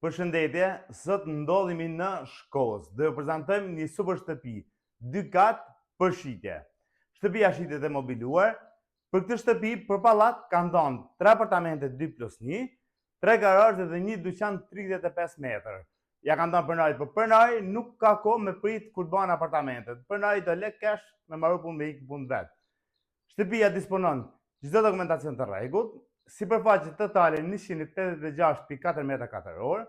Përshëndetje, sot ndodhemi në Shkodër. Do ju prezantojmë një super shtëpi, 2 kat për shitje. Shtëpia shitet e mobiluar. Për këtë shtëpi, për pallat kanë dhënë 3 apartamente 2+1, 3 garazhe dhe një dyqan 35 metër. Ja kanë dhënë pronari, por pronari nuk ka kohë me prit kur bëhen apartamentet. Pronari do lek cash me marrë punë me ikë punë vet. Shtëpia disponon çdo dokumentacion të rregullt. Sipërfaqe totale 186.4 metra katror,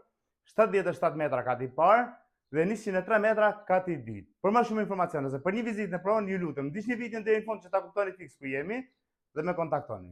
77 metra kati parë dhe 103 metra kati dytë. Për më shumë informacione, se për një vizitë në pronë, ju lutem, ndiqni videon deri në fund që ta kuptoni fiks ku jemi dhe më kontaktoni.